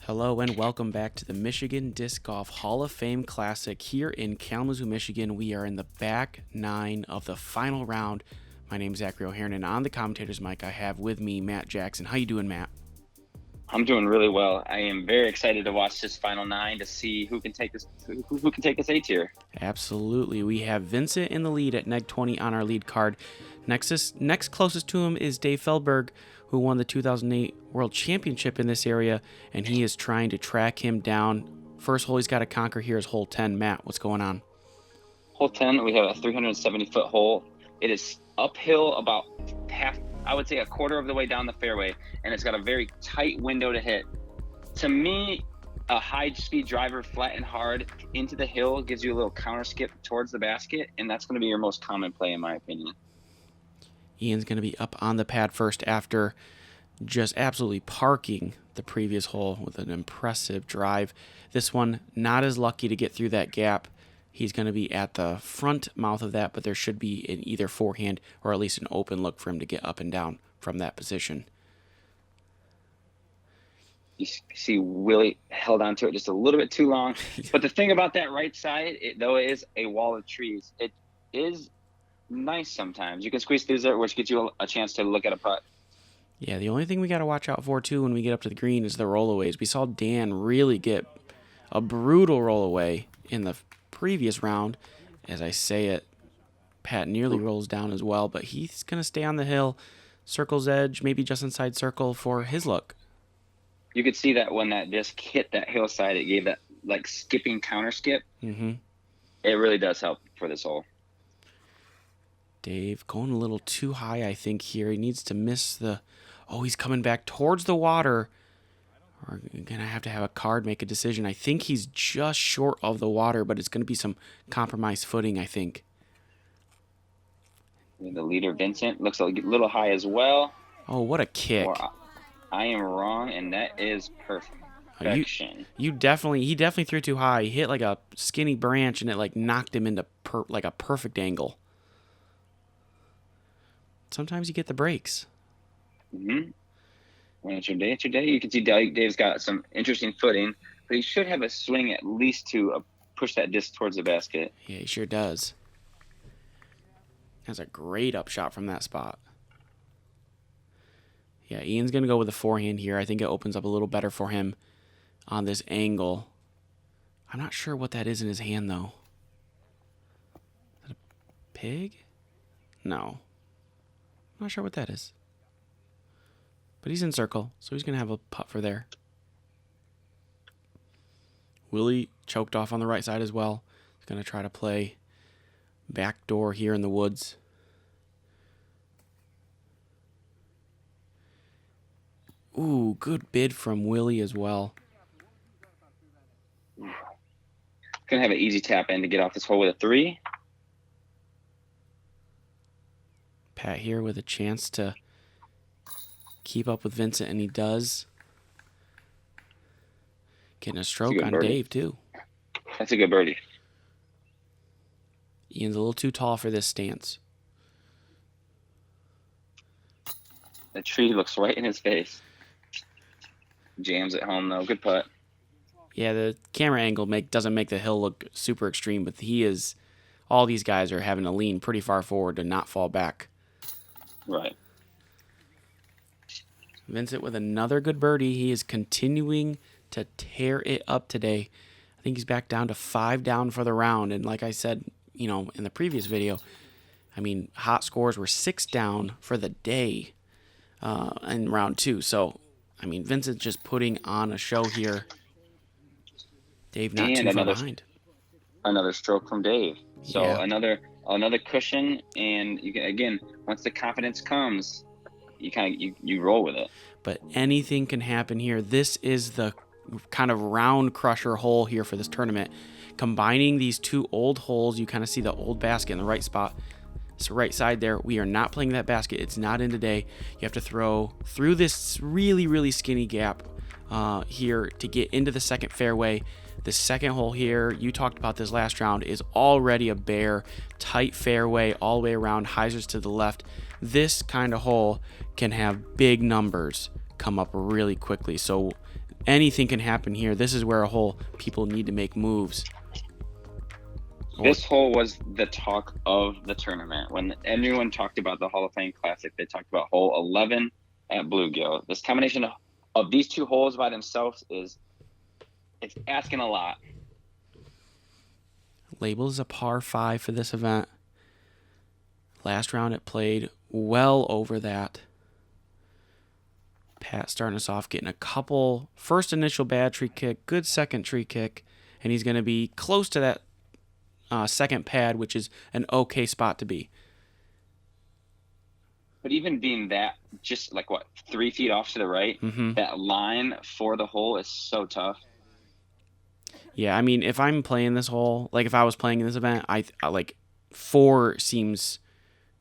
Hello and welcome back to the Michigan Disc Golf Hall of Fame Classic here in Kalamazoo, Michigan. We are in the back nine of the final round. My name is Zachary O'Haron, and on the commentator's mic I have with me Matt Jackson. How you doing, Matt? I'm doing really well. I am very excited to watch this final nine to see who can take this A tier. Absolutely. We have Vincent in the lead at neg 20 on our lead card. Next closest to him is Dave Feldberg, who won the 2008 World Championship in this area, and he is trying to track him down. First hole he's got to conquer here is hole 10. Matt, what's going on? Hole 10, we have a 370-foot hole. It is uphill about half, I would say a quarter of the way down the fairway, and it's got a very tight window to hit. To me, a high-speed driver flat and hard into the hill gives you a little counter skip towards the basket, and that's going to be your most common play in my opinion. Ian's going to be up on the pad first after just absolutely parking the previous hole with an impressive drive. This one, not as lucky to get through that gap. He's going to be at the front mouth of that, but there should be an either forehand or at least an open look for him to get up and down from that position. You see Willie held onto it just a little bit too long. But the thing about that right side, though it is a wall of trees, it is nice sometimes. You can squeeze through there, which gets you a chance to look at a putt. Yeah, the only thing we got to watch out for, too, when we get up to the green is the rollaways. We saw Dan really get a brutal rollaway in the previous round. As I say it, Pat nearly rolls down as well, but he's going to stay on the hill, circle's edge, maybe just inside circle for his look. You could see that when that disc hit that hillside, it gave that like skipping counter skip. Mm-hmm. It really does help for this hole. Dave going a little too high, I think, here. He needs to miss the... Oh, he's coming back towards the water. We're going to have a card make a decision. I think he's just short of the water, but it's going to be some compromised footing, I think. The leader, Vincent, looks a little high as well. Oh, what a kick. Or I am wrong, and that is perfection. He definitely threw too high. He hit like a skinny branch, and it like knocked him into like a perfect angle. Sometimes you get the breaks. Mm-hmm. When it's your day, it's your day. You can see Dave's got some interesting footing, but he should have a swing at least to push that disc towards the basket. Yeah, he sure does. That's a great upshot from that spot. Yeah, Ian's going to go with a forehand here. I think it opens up a little better for him on this angle. I'm not sure what that is in his hand, though. Is that a pig? No. I'm not sure what that is. But he's in circle, so he's going to have a putt for there. Willie choked off on the right side as well. He's going to try to play backdoor here in the woods. Ooh, good bid from Willie as well. Gonna have an easy tap in to get off this hole with a 3. Pat here with a chance to keep up with Vincent, and he does. Getting a stroke on birdie. Dave, too. That's a good birdie. Ian's a little too tall for this stance. The tree looks right in his face. Jams at home, though. Good putt. Yeah, the camera angle doesn't make the hill look super extreme, but all these guys are having to lean pretty far forward to not fall back. Right. Vincent with another good birdie. He is continuing to tear it up today. I think he's back down to 5 down for the round. And like I said, in the previous video, hot scores were 6 down for the day in round 2. So, Vincent's just putting on a show here. Dave not too far behind. Another stroke from Dave. So yeah. another cushion, and you can, again, once the confidence comes, you roll with it. But anything can happen here. This is the kind of round crusher hole here for this tournament. Combining these two old holes, you kind of see the old basket in the right spot. It's the right side there. We are not playing that basket. It's not in today. You have to throw through this really, really skinny gap here to get into the second fairway. The second hole here, you talked about this last round, is already a bare, tight fairway all the way around, hyzers to the left. This kind of hole can have big numbers come up really quickly. So anything can happen here. This is where a hole people need to make moves. This hole was the talk of the tournament. When everyone talked about the Hall of Fame Classic, they talked about hole 11 at Bluegill. This combination of these two holes by themselves it's asking a lot. Labeled as a par 5 for this event. Last round it played well over that. Pat starting us off, getting a couple first initial bad tree kick, good second tree kick, and he's going to be close to that second pad, which is an okay spot to be. But even being that, just like 3 feet off to the right, that line for the hole is so tough. Yeah, I mean, if I'm playing this hole, like if I was playing in this event, I like 4 seems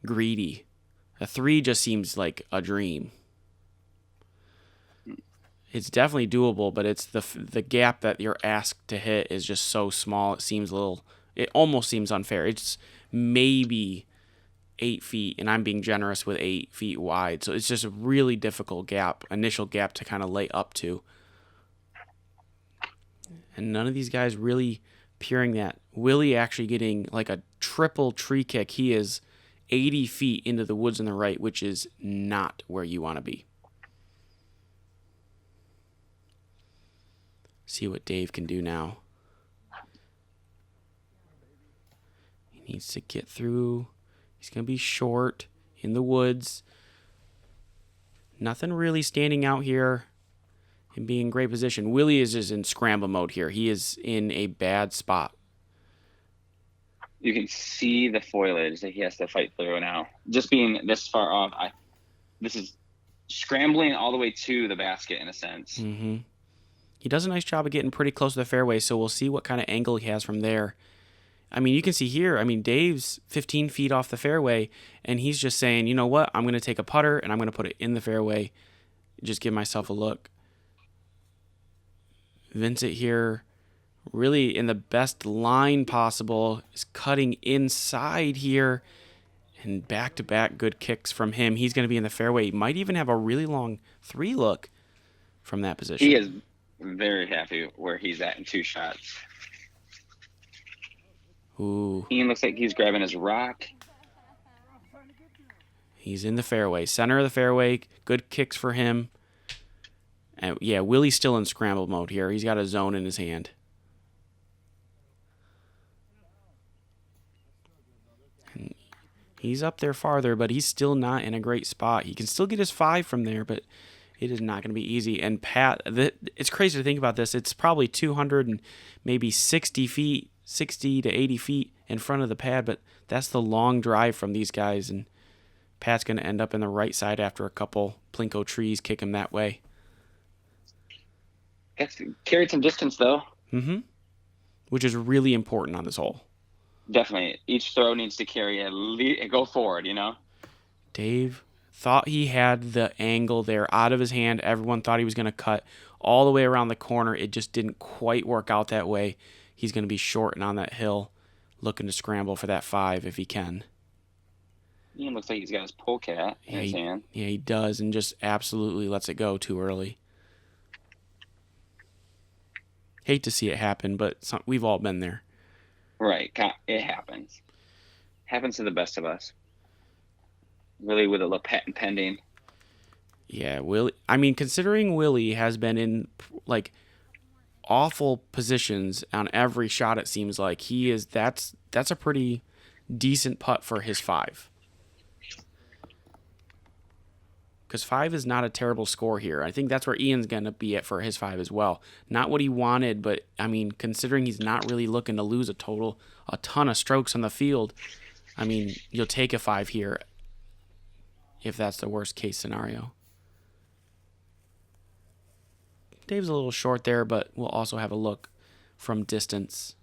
greedy. A 3 just seems like a dream. It's definitely doable, but it's the gap that you're asked to hit is just so small. It almost seems unfair. It's maybe 8 feet, and I'm being generous with 8 feet wide. So it's just a really difficult initial gap to kind of lay up to. And none of these guys really peering that. Willie actually getting like a triple tree kick. He is 80 feet into the woods on the right, which is not where you want to be. See what Dave can do now. He needs to get through. He's going to be short in the woods. Nothing really standing out here and being in great position. Willie is just in scramble mode here. He is in a bad spot. You can see the foliage that he has to fight through now. Just being this far off, this is scrambling all the way to the basket in a sense. Mm-hmm. He does a nice job of getting pretty close to the fairway, so we'll see what kind of angle he has from there. I mean, you can see here, Dave's 15 feet off the fairway, and he's just saying, you know what, I'm going to take a putter, and I'm going to put it in the fairway, just give myself a look. Vincent here, really in the best line possible, is cutting inside here, and back-to-back good kicks from him. He's going to be in the fairway. He might even have a really long 3 look from that position. He is very happy where he's at in 2 shots. Ooh. Ian looks like he's grabbing his rock. He's in the fairway. Center of the fairway. Good kicks for him. And yeah, Willie's still in scramble mode here. He's got a zone in his hand. And he's up there farther, but he's still not in a great spot. He can still get his 5 from there, but it is not going to be easy. And Pat, it's crazy to think about this. It's probably 200 and maybe 60 feet, 60 to 80 feet in front of the pad, but that's the long drive from these guys. And Pat's going to end up in the right side after a couple plinko trees kick him that way. That's carried some distance, though. Mm-hmm. Which is really important on this hole. Definitely. Each throw needs to carry and go forward, Dave thought he had the angle there out of his hand. Everyone thought he was going to cut all the way around the corner. It just didn't quite work out that way. He's going to be short and on that hill, looking to scramble for that 5 if he can. Ian looks like he's got his polecat in his hand. Yeah, he does, and just absolutely lets it go too early. Hate to see it happen, but we've all been there. Right. It happens. Happens to the best of us. Willie with a little patent pending. Yeah, Willie. Considering Willie has been in awful positions on every shot, it seems like he is. That's a pretty decent putt for his 5. Because 5 is not a terrible score here. I think that's where Ian's going to be at for his 5 as well. Not what he wanted, but, considering he's not really looking to lose a ton of strokes on the field, you'll take a 5 here if that's the worst case scenario. Dave's a little short there, but we'll also have a look from distance.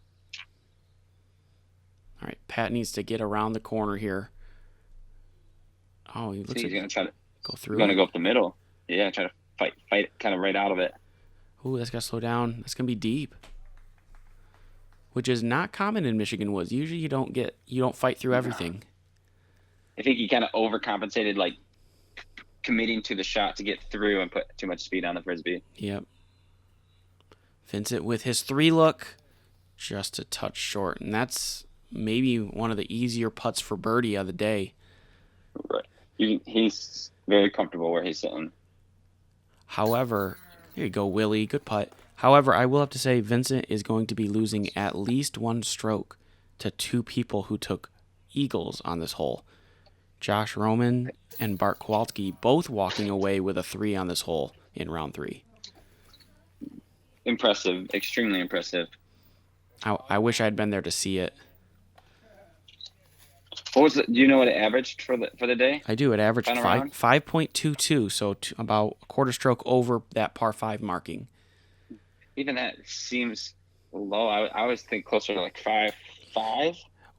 All right, Pat needs to get around the corner here. Oh, he looks he's going to try to go through. He's going to go up the middle. Yeah, try to fight kind of right out of it. Ooh, that's got to slow down. That's going to be deep. which is not common in Michigan woods. Usually you don't fight through everything. I think he kind of overcompensated, like committing to the shot to get through and put too much speed on the Frisbee. Yep. Vincent with his 3 look, just a touch short. And that's maybe one of the easier putts for birdie of the day. Right. He's very comfortable where he's sitting. However, there you go, Willie. Good putt. However, I will have to say Vincent is going to be losing at least 1 stroke to 2 people who took eagles on this hole. Josh Roman and Bart Kowalski both walking away with a 3 on this hole in round 3. Impressive. Extremely impressive. I wish I had been there to see it. What was it? Do you know what it averaged for the day? I do. It averaged Final round? 5.22, so about a quarter stroke over that par 5 marking. Even that seems low. I always think closer to like 5.5.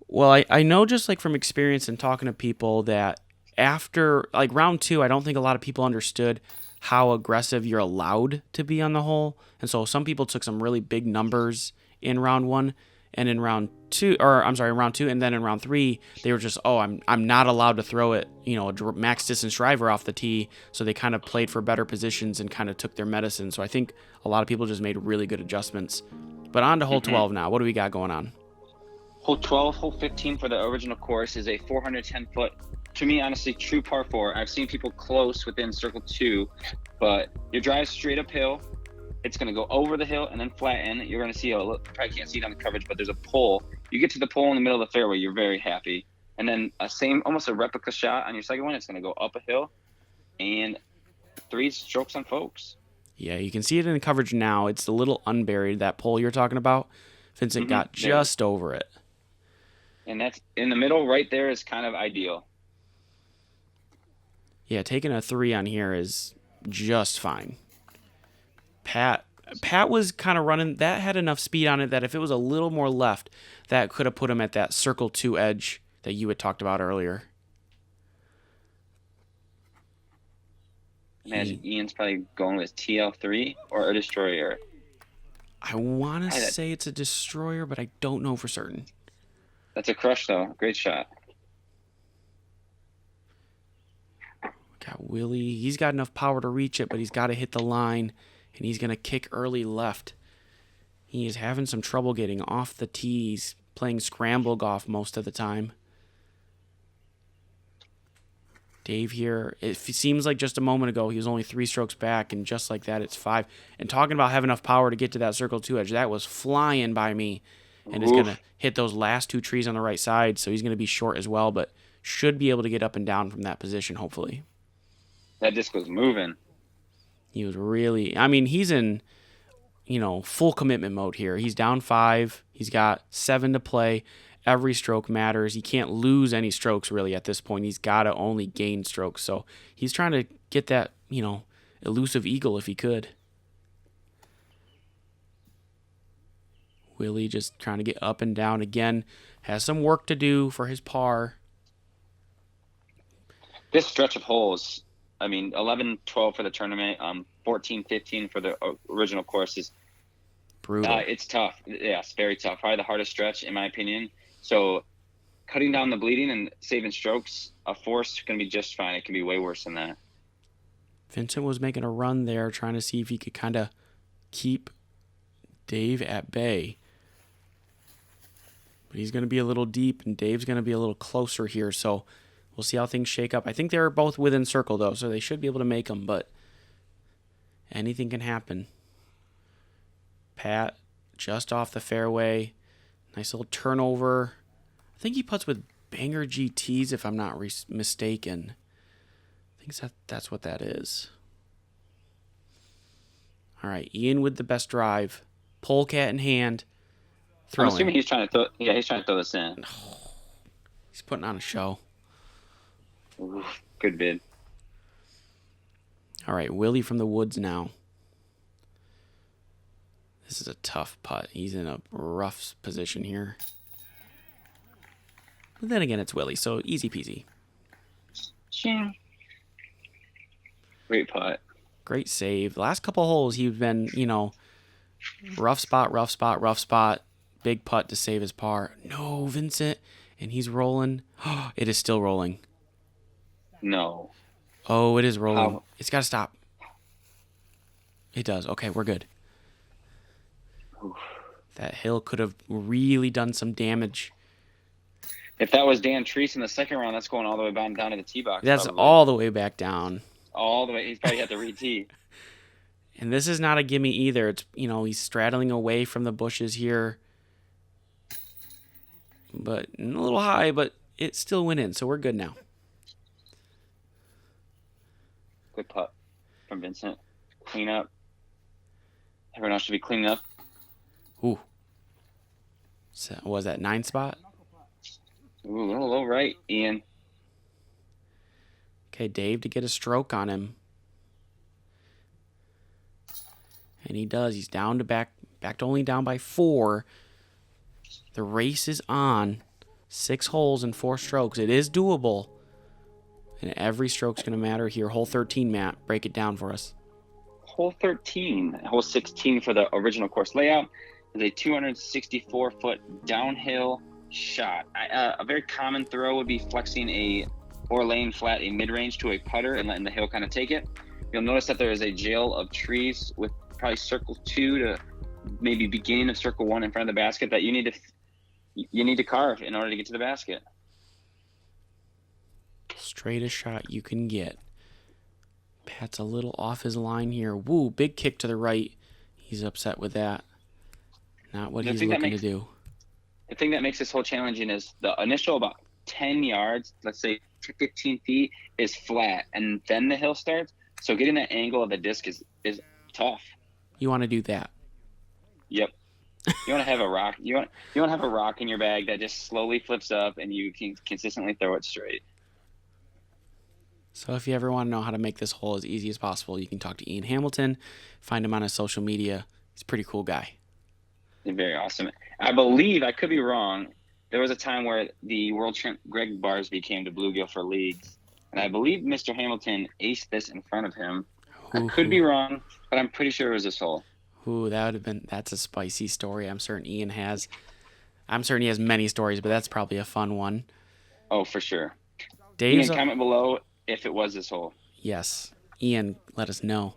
Well, I know just like from experience and talking to people that after like round 2, I don't think a lot of people understood how aggressive you're allowed to be on the hole. And so some people took some really big numbers in round 1, and in round 2, and then in round 3, they were just, I'm not allowed to throw it, a max distance driver off the tee. So they kind of played for better positions and kind of took their medicine. So I think a lot of people just made really good adjustments. But on to hole 12 now. What do we got going on? Hole 12, hole 15 for the original course is a 410-foot, to me, honestly, true par 4. I've seen people close within circle 2, but your drive straight uphill. It's going to go over the hill and then flatten. You're going to see you probably can't see it on the coverage, but there's a pole. You get to the pole in the middle of the fairway, you're very happy. And then almost a replica shot on your second one. It's going to go up a hill and 3 strokes on folks. Yeah, you can see it in the coverage now. It's a little unburied, that pole you're talking about. Vincent got just over it. And that's in the middle right there is kind of ideal. Yeah, taking a 3 on here is just fine. Pat was kind of running. That had enough speed on it that if it was a little more left, that could have put him at that circle 2 edge that you had talked about earlier. Imagine Ian's probably going with TL3 or a destroyer. I want to say it's a destroyer, but I don't know for certain. That's a crush, though. Great shot. Got Willie. He's got enough power to reach it, but he's got to hit the line, and he's going to kick early left. He is having some trouble getting off the tees, playing scramble golf most of the time. Dave here, it seems like just a moment ago he was only 3 strokes back, and just like that, it's 5. And talking about having enough power to get to that circle 2 edge, that was flying by me, and is going to hit those last 2 trees on the right side, so he's going to be short as well, but should be able to get up and down from that position, hopefully. That disc was moving. He was really, he's in, full commitment mode here. He's down 5. He's got 7 to play. Every stroke matters. He can't lose any strokes really at this point. He's got to only gain strokes. So he's trying to get that, elusive eagle if he could. Willie just trying to get up and down again. Has some work to do for his par. This stretch of holes, 11, 12 for the tournament, 14, 15 for the original course is brutal. It's tough. Yes, very tough. Probably the hardest stretch, in my opinion. So cutting down the bleeding and saving strokes, a force going to be just fine. It can be way worse than that. Vincent was making a run there, trying to see if he could kind of keep Dave at bay. But he's going to be a little deep, and Dave's going to be a little closer here, so we'll see how things shake up. I think they're both within circle, though, so they should be able to make them, but anything can happen. Pat just off the fairway. Nice little turnover. I think he putts with banger GTs, if I'm not mistaken. I think that's what that is. All right, Ian with the best drive. Polecat in hand. Throwing. I'm assuming he's trying to throw this in. He's putting on a show. Oof, good bid. All right, Willie from the woods now. This is a tough putt. He's in a rough position here. But then again, it's Willie, so easy peasy. Great putt. Great save. The last couple holes, he's been, rough spot, Big putt to save his par. No, Vincent. And he's rolling. It is still rolling. No. Oh, it is rolling. How? It's got to stop. It does. Okay, we're good. Oof. That hill could have really done some damage. If that was Dan Treese in the second round, that's going all the way down to the tee box. That's probably. all the way back down. All the way. He's probably had to re-tee. And this is not a gimme either. It's, he's straddling away from the bushes here. But a little high, but it still went in, so we're good now. Good putt from Vincent. Clean up. Everyone else should be cleaning up. Ooh. So, was that 9 spot? Ooh, a little low right, Ian. Okay, Dave to get a stroke on him. And he does. He's down to back to only down by 4. The race is on. 6 holes and 4 strokes. It is doable. And every stroke's going to matter here. Hole 13, Matt. Break it down for us. Hole 13, hole 16 for the original course layout is a 264-foot downhill shot. A very common throw would be flexing or laying flat a mid-range to a putter and letting the hill kind of take it. You'll notice that there is a jail of trees with probably circle 2 to maybe beginning of circle 1 in front of the basket that you need to carve in order to get to the basket. Straightest shot you can get. Pat's a little off his line here. Woo, big kick to the right. He's upset with that. Not what he's looking to do. The thing that makes this whole challenging is the initial about 10 yards, let's say 15 feet, is flat, and then the hill starts. So getting that angle of the disc is tough. You want to do that. Yep. You want to have a rock. You want to have a rock in your bag that just slowly flips up, and you can consistently throw it straight. So if you ever want to know how to make this hole as easy as possible, you can talk to Ian Hamilton. Find him on his social media. He's a pretty cool guy. He's very awesome. I believe, I could be wrong, there was a time where the world champ Greg Barsby came to Bluegill for leagues, and I believe Mr. Hamilton aced this in front of him. I could be wrong, but I'm pretty sure it was this hole. Ooh, that's a spicy story. I'm certain he has many stories, but that's probably a fun one. Oh, for sure. Dave's Ian, comment below if it was this hole. Yes. Ian, let us know.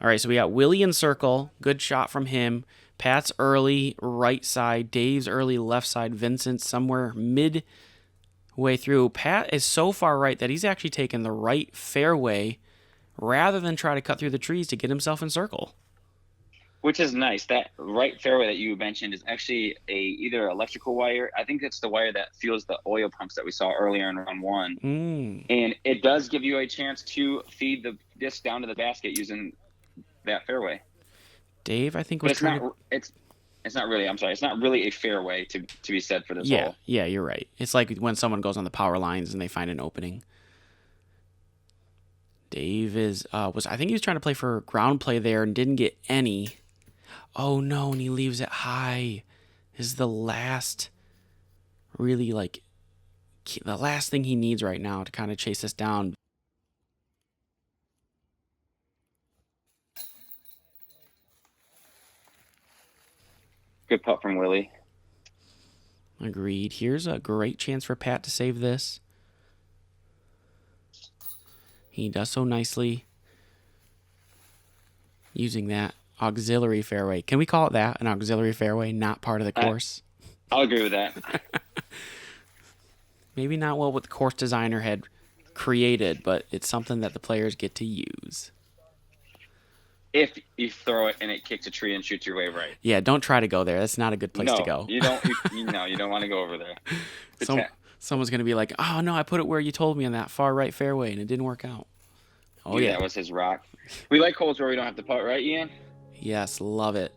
All right, so we got Willie in circle. Good shot from him. Pat's early right side. Dave's early left side. Vincent somewhere midway through. Pat is so far right that he's actually taken the right fairway rather than try to cut through the trees to get himself in circle. Which is nice. That right fairway that you mentioned is actually either electrical wire. I think it's the wire that fuels the oil pumps that we saw earlier in round 1. And it does give you a chance to feed the disc down to the basket using that fairway. Dave, I think was it's not really. I'm sorry. It's not really a fairway to be said for this hole. Yeah, you're right. It's like when someone goes on the power lines and they find an opening. Dave I think he was trying to play for ground play there and didn't get any. Oh no, and he leaves it high. This is the last, really the last thing he needs right now to kind of chase us down. Good putt from Willie. Agreed. Here's a great chance for Pat to save this. He does so nicely using that auxiliary fairway. Can we call it that? An auxiliary fairway, not part of the course? I'll agree with that. Maybe not what the course designer had created, but it's something that the players get to use. If you throw it and it kicks a tree and shoots your way right. Yeah, don't try to go there. That's not a good place to go. You don't want to go over there. Someone's going to be like, oh, no, I put it where you told me on that far right fairway, and it didn't work out. Oh, yeah. That was his rock. We like holes where we don't have to putt, right, Ian? Yes, love it.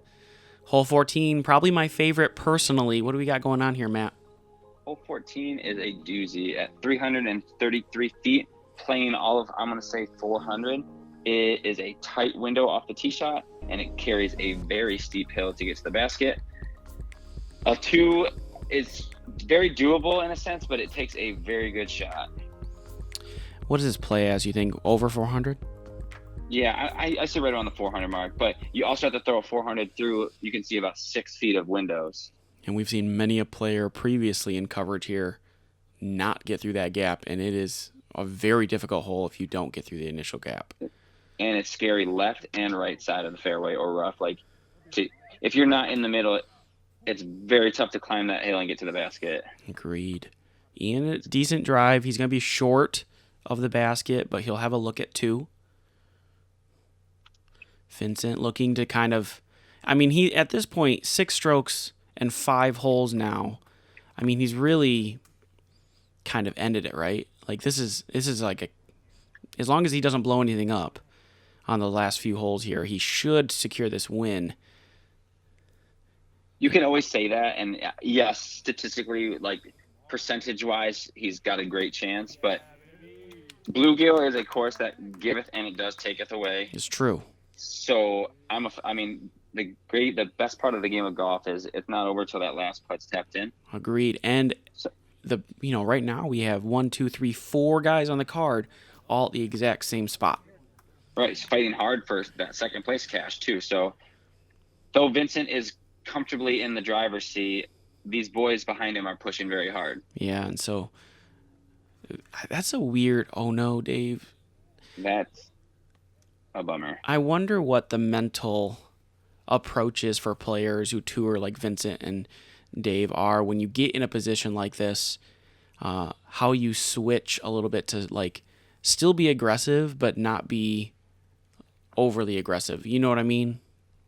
Hole 14, probably my favorite personally. What do we got going on here, Matt? Hole 14 is a doozy at 333 feet, playing all of, I'm going to say 400. It is a tight window off the tee shot, and it carries a very steep hill to get to the basket. A 2 is very doable in a sense, but it takes a very good shot. What does this play as, you think? Over 400? Yeah, I say right around the 400 mark, but you also have to throw a 400 through, you can see about 6 feet of windows. And we've seen many a player previously in coverage here not get through that gap, and it is a very difficult hole if you don't get through the initial gap. And it's scary left and right side of the fairway or rough. Like, if you're not in the middle, it's very tough to climb that hill and get to the basket. Agreed. Ian, a decent drive. He's going to be short of the basket, but he'll have a look at 2. Vincent looking to kind of, I mean, he at this point 6 strokes and 5 holes now. I mean, he's really kind of ended it, right? Like this is like as long as he doesn't blow anything up on the last few holes here, he should secure this win. You can always say that, and yes, statistically, like percentage-wise, he's got a great chance. But bluegill is a course that giveth and it does taketh away. It's true. So the best part of the game of golf is it's not over till that last putt's tapped in. Agreed. And right now we have 1, 2, 3, 4 guys on the card, all at the exact same spot. Right, he's fighting hard for that second place cash too. So, though Vincent is comfortably in the driver's seat, these boys behind him are pushing very hard. Yeah, and so that's a weird. Oh no, Dave. That's a bummer. I wonder what the mental approach is for players who tour like Vincent and Dave are when you get in a position like this. How you switch a little bit to like still be aggressive but not be overly aggressive. You know what I mean?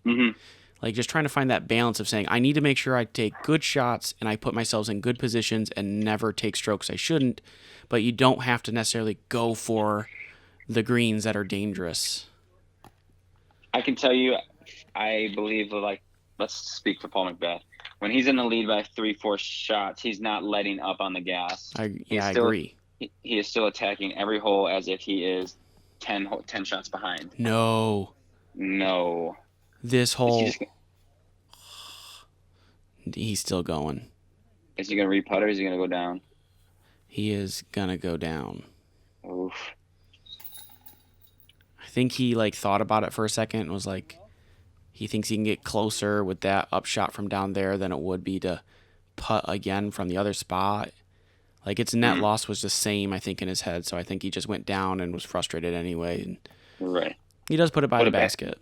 Mm-hmm. Like just trying to find that balance of saying, I need to make sure I take good shots and I put myself in good positions and never take strokes I shouldn't, but you don't have to necessarily go for the greens that are dangerous. I can tell you, I believe, like, let's speak for Paul McBeth. When he's in the lead by 3-4 shots, he's not letting up on the gas. I agree. He is still attacking every hole as if he is 10 shots behind. No. This hole, he's still going. Is he going to re-putt or is he going to go down? He is going to go down. Oof. I think he thought about it for a second and was like, he thinks he can get closer with that upshot from down there than it would be to putt again from the other spot. Like its net loss was the same, I think, in his head. So I think he just went down and was frustrated anyway. And right. He does put it by the basket.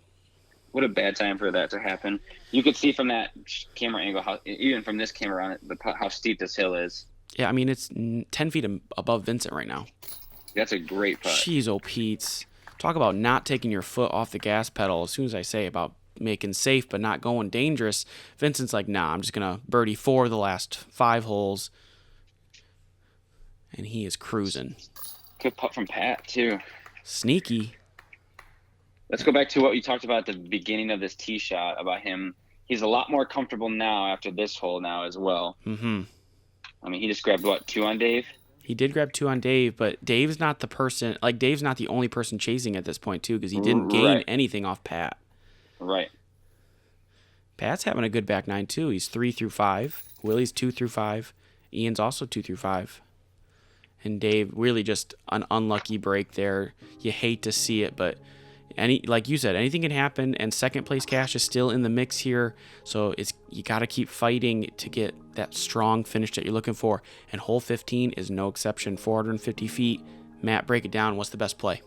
What a bad time for that to happen. You could see from that camera angle, how even from this camera on it, how steep this hill is. Yeah, I mean, it's 10 feet above Vincent right now. That's a great putt. Jeez, oh, Pete's. Talk about not taking your foot off the gas pedal. As soon as I say about making safe but not going dangerous, Vincent's like, nah, I'm just going to birdie 4 of the last 5 holes. And he is cruising. Good putt from Pat, too. Sneaky. Let's go back to what you talked about at the beginning of this tee shot about him. He's a lot more comfortable now after this hole now as well. Mm-hmm. I mean, he just grabbed, 2 on Dave? He did grab 2 on Dave, but Dave's not the person. Like, Dave's not the only person chasing at this point, too, because he didn't gain anything off Pat. Right. Pat's having a good back nine, too. He's 3 through 5. Willie's 2 through 5. Ian's also 2 through 5. And Dave, really just an unlucky break there. You hate to see it, but like you said, anything can happen, and second place cash is still in the mix here. So you got to keep fighting to get that strong finish that you're looking for. And hole 15 is no exception. 450 feet. Matt, break it down. What's the best play?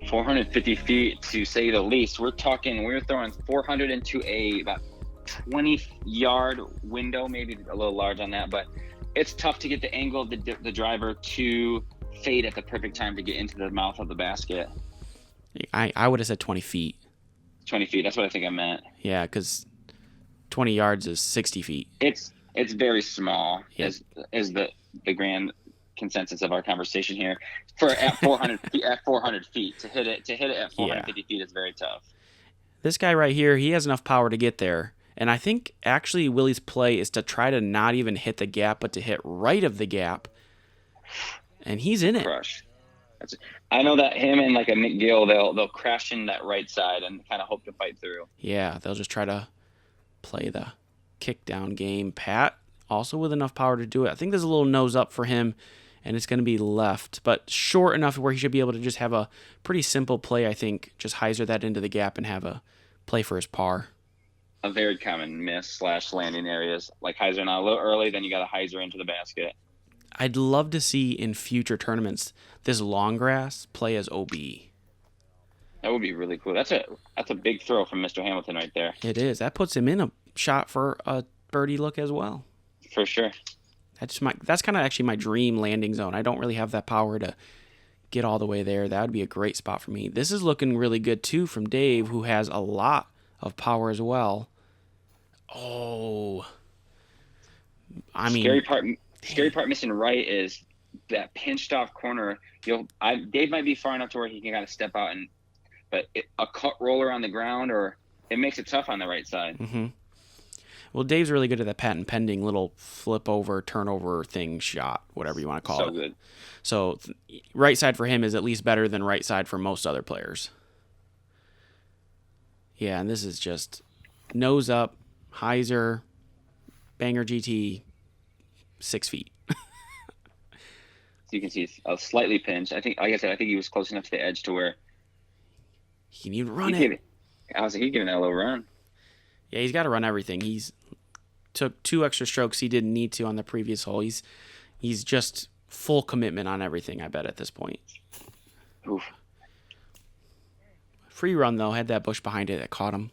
450 feet, to say the least. We're throwing 400 into about 20-yard window, maybe a little large on that, but it's tough to get the angle of the driver to fade at the perfect time to get into the mouth of the basket. I would have said 20 feet. 20 feet, that's what I think I meant. Yeah, because 20 yards is 60 feet. It's very small, Yep. is the grand consensus of our conversation here. At 400 feet, at 400 feet to hit it at 450 feet is very tough. This guy right here, he has enough power to get there. And I think actually Willie's play is to try to not even hit the gap, but to hit right of the gap. And he's in it. Crush. I know that him and like a Nick Gill, they'll crash in that right side and kind of hope to fight through. Yeah, they'll just try to play the kick down game. Pat, also with enough power to do it. I think there's a little nose up for him, and it's going to be left, but short enough where he should be able to just have a pretty simple play, I think. Just hyzer that into the gap and have a play for his par. a very common miss / landing areas. Like hyzer now a little early, then you got a hyzer into the basket. I'd love to see in future tournaments this long grass play as OB. That would be really cool. That's a big throw from Mr. Hamilton right there. It is. That puts him in a shot for a birdie look as well. For sure. That's kind of actually my dream landing zone. I don't really have that power to get all the way there. That would be a great spot for me. This is looking really good too from Dave, who has a lot of power as well. Oh, I mean, scary part missing right is that pinched off corner. Dave might be far enough to where he can kind of step out but a cut roller on the ground, or it makes it tough on the right side. Mm-hmm. Well, Dave's really good at that patent pending little flip over, turnover thing shot, whatever you want to call it. So good. So right side for him is at least better than right side for most other players. Yeah, and this is just nose up, hyzer, banger GT, 6 feet. So you can see a slightly pinched. I think, like I said, I think he was close enough to the edge to where he can even run it. He's giving that a little run. Yeah, he's got to run everything. He's took 2 extra strokes he didn't need to on the previous hole. He's just full commitment on everything, I bet, at this point. Oof. Free run, though. Had that bush behind it that caught him.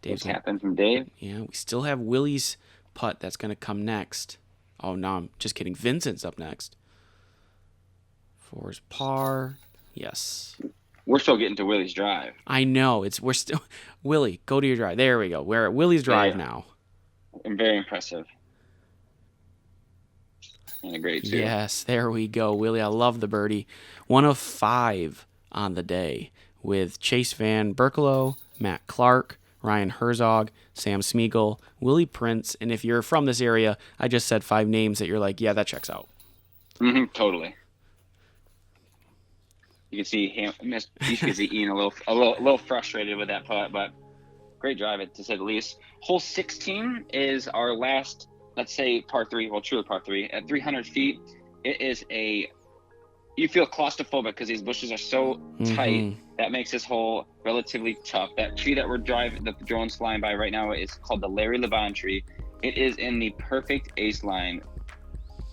What's happened from Dave? Yeah, we still have Willie's putt that's going to come next. Oh, no, I'm just kidding. Vincent's up next. 4's par. Yes. We're still getting to Willie's drive. I know. We're still Willie, go to your drive. There we go. We're at Willie's drive now. And very impressive. And a great too. Yes, there we go. Willie, I love the birdie. 1 of 5 on the day with Chase Van Berkelo, Matt Clark, Ryan Herzog, Sam Smeagol, Willie Prince, and if you're from this area, I just said 5 names that you're like, yeah, that checks out. Mm-hmm, totally. You can see Ian a little frustrated with that putt, but great drive, to say the least. Hole 16 is our last, let's say, par 3. Well, truly par 3 at 300 feet. It is you feel claustrophobic because these bushes are so tight. That makes this hole relatively tough. That tree that the drone's flying by right now is called the Larry Levon tree. It is in the perfect ace line.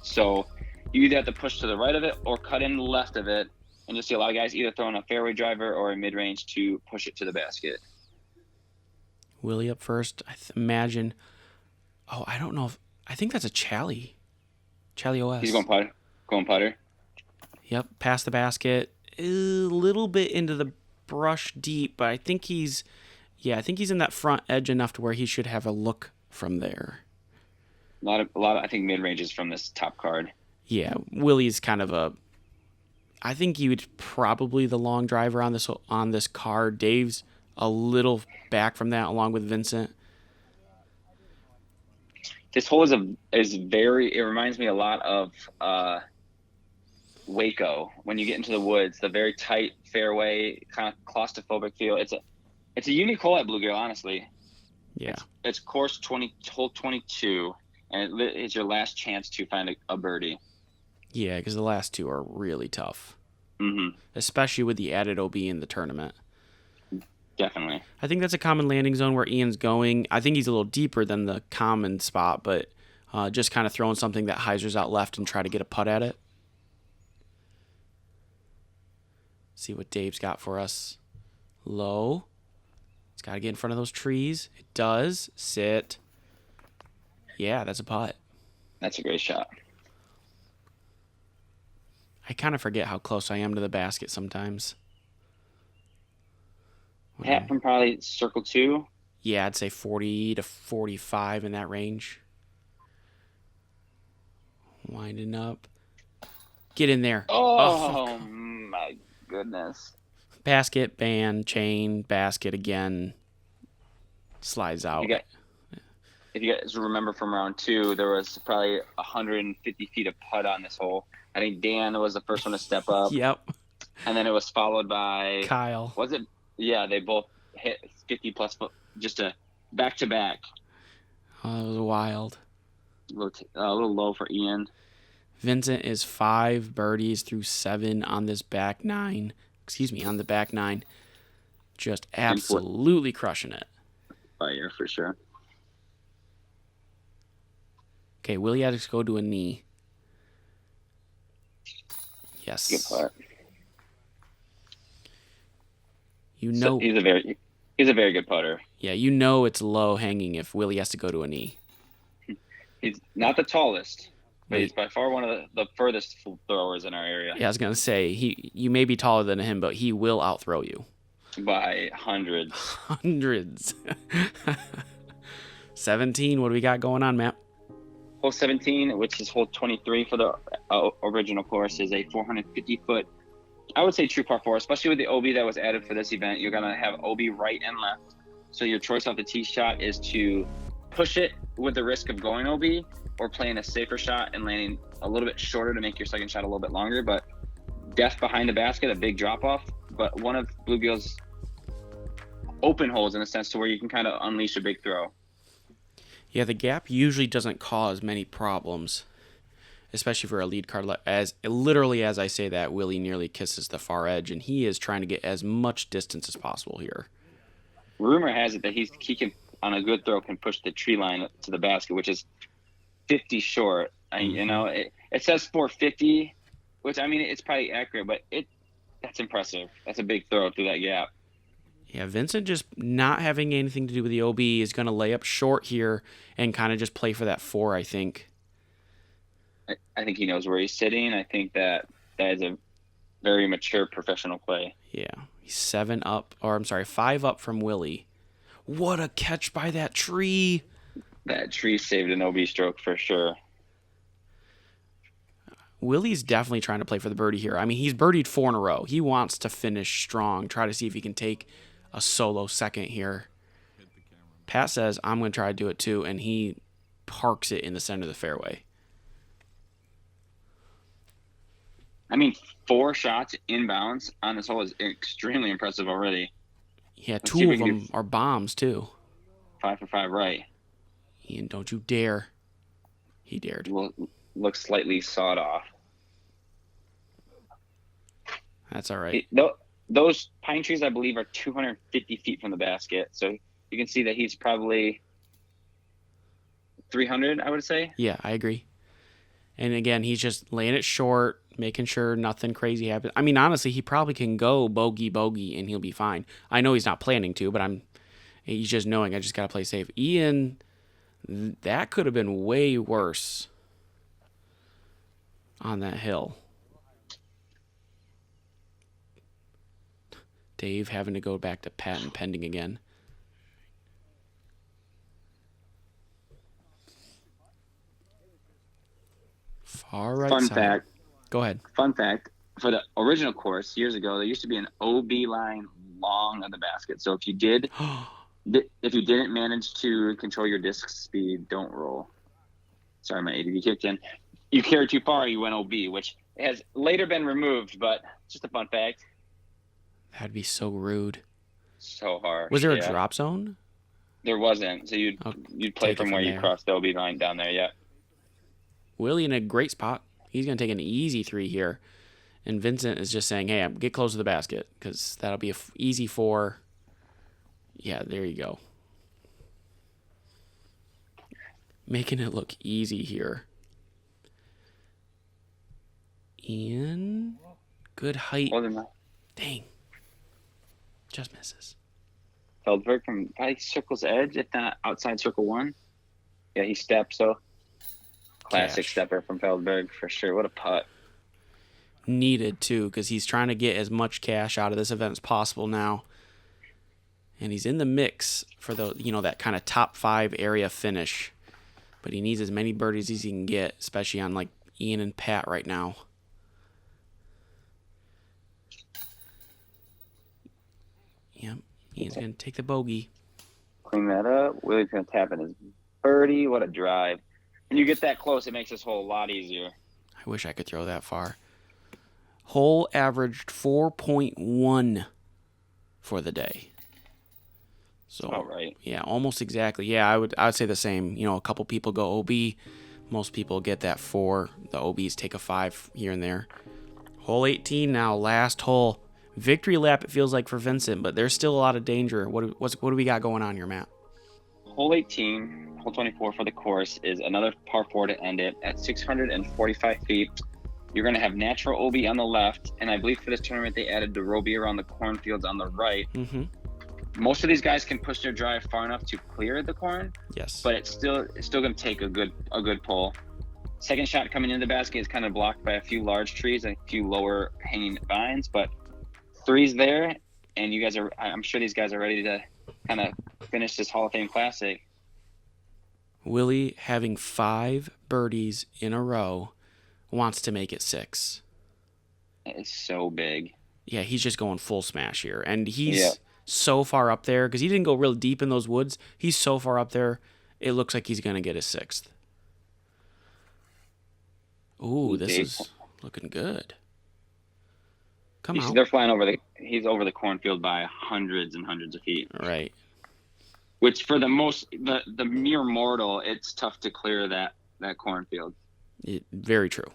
So you either have to push to the right of it or cut in the left of it. And you'll see a lot of guys either throwing a fairway driver or a mid-range to push it to the basket. Willie up first. Imagine. Oh, I don't know. I think that's a Chally. Chally OS. He's going putter. Yep, past the basket. A little bit into the brush deep, but I think he's in that front edge enough to where he should have a look from there. A lot of I think mid-ranges from this top card. Yeah, Willie's kind of I think he would probably the long driver on this card. Dave's a little back from that, along with Vincent. This hole is very. It reminds me a lot of Waco when you get into the woods. The very tight fairway, kind of claustrophobic feel. It's a unique hole at Blue Girl, honestly. Yeah. It's course 20, hole 22, and it's your last chance to find a birdie. Yeah, because the last 2 are really tough. Mm-hmm. Especially with the added OB in the tournament. Definitely. I think that's a common landing zone where Ian's going. I think he's a little deeper than the common spot, but just kind of throwing something that hyzers out left and try to get a putt at it. See what Dave's got for us. Low. It's got to get in front of those trees. It does. Sit. Yeah, that's a putt. That's a great shot. I kind of forget how close I am to the basket sometimes. Pat from probably circle 2. Yeah, I'd say 40 to 45 in that range. Winding up. Get in there. Oh my goodness. Basket, band, chain, basket again. Slides out. If you guys remember from round 2, there was probably 150 feet of putt on this hole. I think Dan was the first one to step up. Yep. And then it was followed by Kyle. Was it? Yeah, they both hit 50 plus foot, just a back to back. Oh, that was wild. A little low for Ian. Vincent is 5 birdies through 7 on this back 9. On the back 9. Just absolutely crushing it. Fire for sure. Okay, Willie has to go to a knee. Yes. Good putt. You know, he's a very good putter. Yeah, you know it's low hanging if Willie has to go to a knee. He's not the tallest, but he's by far one of the furthest throwers in our area. Yeah, I was gonna say you may be taller than him, but he will outthrow you by hundreds. Hundreds. 17. What do we got going on, Matt? Hole 17, which is hole 23 for the original course, is a 450-foot, I would say, true par 4, especially with the OB that was added for this event. You're going to have OB right and left. So your choice off the tee shot is to push it with the risk of going OB or playing a safer shot and landing a little bit shorter to make your second shot a little bit longer. But depth behind the basket, a big drop-off. But one of Bluegill's open holes in a sense to where you can kind of unleash a big throw. Yeah, the gap usually doesn't cause many problems, especially for a lead card. As literally as I say that, Willie nearly kisses the far edge, and he is trying to get as much distance as possible here. Rumor has it that he can, on a good throw, can push the tree line to the basket, which is 50 short. You know, it says 450, which, I mean, it's probably accurate, but that's impressive. That's a big throw through that gap. Yeah, Vincent just not having anything to do with the OB is going to lay up short here and kind of just play for that 4, I think. I think he knows where he's sitting. I think that is a very mature professional play. Yeah, he's 5 up from Willie. What a catch by that tree. That tree saved an OB stroke for sure. Willie's definitely trying to play for the birdie here. I mean, he's birdied 4 in a row. He wants to finish strong, try to see if he can take a solo second here. Pat says, I'm going to try to do it too, and he parks it in the center of the fairway. I mean, 4 shots inbounds on this hole is extremely impressive already. Yeah, 2 of them are bombs too. 5 for 5 right. Ian, don't you dare. He dared. Looks slightly sawed off. That's all right. Those pine trees, I believe, are 250 feet from the basket. So you can see that he's probably 300, I would say. Yeah, I agree. And again, he's just laying it short, making sure nothing crazy happens. I mean, honestly, he probably can go bogey, and he'll be fine. I know he's not planning to, but he's just knowing I just got to play safe. Ian, that could have been way worse on that hill. Dave having to go back to patent pending again. Far right Fun side. fact. Go ahead. Fun fact. For the original course years ago, there used to be an OB line long on the basket. So if you didn't manage to control your disc speed, don't roll. Sorry, my ADD kicked in. You carried too far, you went OB, which has later been removed, but just a fun fact. That'd be so rude. So hard. Was there a drop zone? There wasn't. So you'd play from where you crossed the OB line down there, yeah. Willie in a great spot. He's going to take an easy 3 here. And Vincent is just saying, hey, get close to the basket because that'll be an easy 4. Yeah, there you go. Making it look easy here. Ian, good height. Dang. Just misses. Feldberg from probably circle's edge, if not outside circle 1. Yeah, he stepped, so classic stepper from Feldberg for sure. What a putt. Needed too, because he's trying to get as much cash out of this event as possible now. And he's in the mix for that kind of top 5 area finish. But he needs as many birdies as he can get, especially on like Ian and Pat right now. Yep, Ian's going to take the bogey. Clean that up. Willie's going to tap in his birdie. What a drive. When you get that close, it makes this hole a lot easier. I wish I could throw that far. Hole averaged 4.1 for the day. So, all right. Yeah, almost exactly. Yeah, I would say the same. A couple people go OB. Most people get that 4. The OBs take a 5 here and there. Hole 18 now, last hole. Victory lap, it feels like, for Vincent, but there's still a lot of danger. What do we got going on here, Matt? Hole 18, hole 24 for the course is another par 4 to end it at 645 feet. You're going to have natural OB on the left, and I believe for this tournament they added the Roby around the cornfields on the right. Mm-hmm. Most of these guys can push their drive far enough to clear the corn. Yes. But it's still going to take a good pull. Second shot coming into the basket is kind of blocked by a few large trees and a few lower hanging vines, but three's there, and I'm sure these guys are ready to kind of finish this Hall of Fame Classic. Willie, having 5 birdies in a row, wants to make it 6. It's so big. Yeah, he's just going full smash here. And he's so far up there, because he didn't go real deep in those woods. He's so far up there, it looks like he's going to get his 6th. Ooh, this is looking good. Come on. They're flying he's over the cornfield by hundreds and hundreds of feet. Right. Which for the mere mortal, it's tough to clear that cornfield. Very true.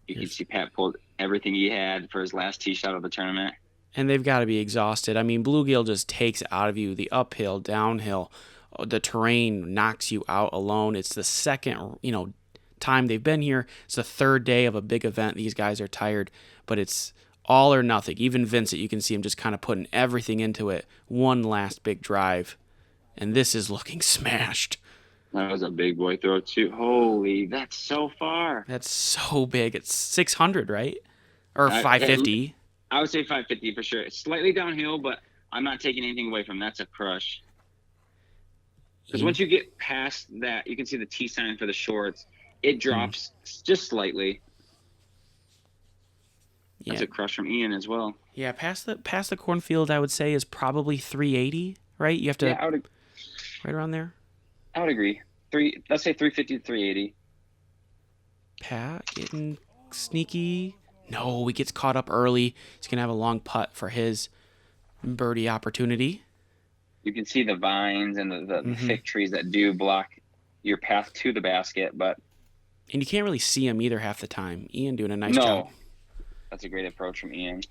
You can see Pat pulled everything he had for his last tee shot of the tournament. And they've got to be exhausted. I mean, bluegill just takes it out of you. The uphill, downhill, the terrain knocks you out alone. It's the second, time they've been here. It's the third day of a big event. These guys are tired, but it's all or nothing. Even Vincent, you can see him just kind of putting everything into it. One last big drive, and this is looking smashed. That was a big boy throw, too. Holy, that's so far. That's so big. It's 600, right? Or 550. I would say 550 for sure. It's slightly downhill, but I'm not taking anything away from that's a crush. Because once you get past that, you can see the T sign for the shorts. It drops just slightly. That's a crush from Ian as well. Yeah, past the cornfield, I would say, is probably 380, right? You have to right around there. I would agree. Let's say 350 to 380. Pat getting sneaky. No, he gets caught up early. He's going to have a long putt for his birdie opportunity. You can see the vines and the thick trees that do block your path to the basket, and you can't really see him either half the time. Ian doing a nice job. That's a great approach from Ian.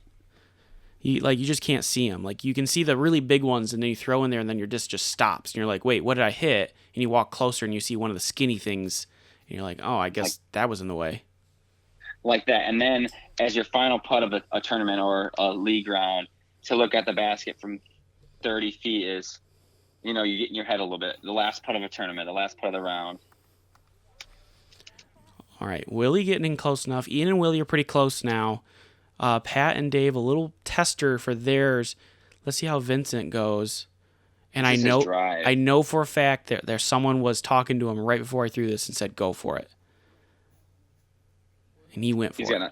You just can't see him. Like, you can see the really big ones, and then you throw in there, and then your disc just stops. And you're like, wait, what did I hit? And you walk closer, and you see one of the skinny things, and you're like, oh, I guess that was in the way. Like that. And then as your final putt of a tournament or a league round, to look at the basket from 30 feet is, you get in your head a little bit. The last putt of a tournament, the last putt of the round. All right, Willie getting in close enough. Ian and Willie are pretty close now. Pat and Dave, a little tester for theirs. Let's see how Vincent goes. And I know for a fact that there's someone was talking to him right before I threw this and said, go for it. And he went for it.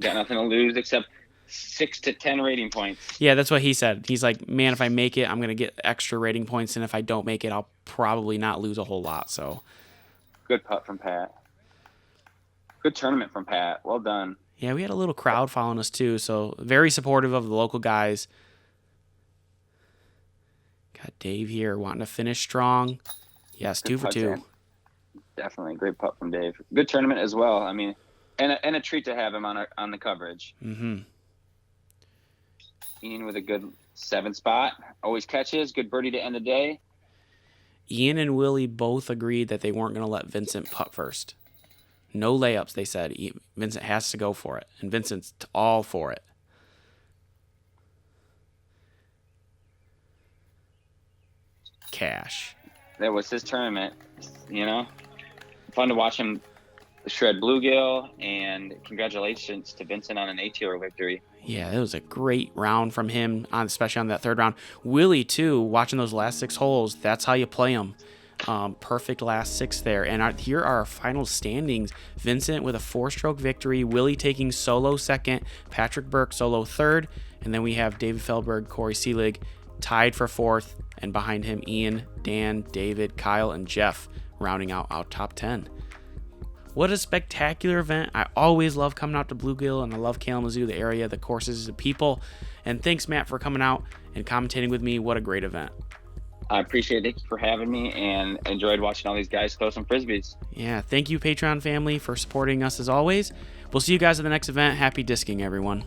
Got nothing to lose except 6 to 10 rating points. Yeah, that's what he said. He's like, man, if I make it, I'm going to get extra rating points. And if I don't make it, I'll probably not lose a whole lot. So, good putt from Pat. Good tournament from Pat. Well done. Yeah, we had a little crowd following us too, so very supportive of the local guys. Got Dave here wanting to finish strong. Yes, good 2 for 2. Dan. Definitely great putt from Dave. Good tournament as well. I mean, and a treat to have him on the coverage. Mm-hmm. Ian with a good 7 spot. Always catches. Good birdie to end the day. Ian and Willie both agreed that they weren't going to let Vincent putt first. No layups, they said. Vincent has to go for it, and Vincent's all for it. Cash. That was his tournament, Fun to watch him shred bluegill, and congratulations to Vincent on an ATR victory. Yeah, it was a great round from him, especially on that third round. Willie, too, watching those last 6 holes, that's how you play them. Perfect last 6 there. And here are our final standings. Vincent with a 4-stroke victory. Willie taking solo second. Patrick Burke solo third. And then we have David Feldberg, Corey Seelig tied for 4th. And behind him, Ian, Dan, David, Kyle, and Jeff rounding out our top 10. What a spectacular event. I always love coming out to Bluegill, and I love Kalamazoo, the area, the courses, the people. And thanks, Matt, for coming out and commentating with me. What a great event. I appreciate it for having me and enjoyed watching all these guys throw some Frisbees. Yeah, thank you, Patreon family, for supporting us as always. We'll see you guys at the next event. Happy disking, everyone.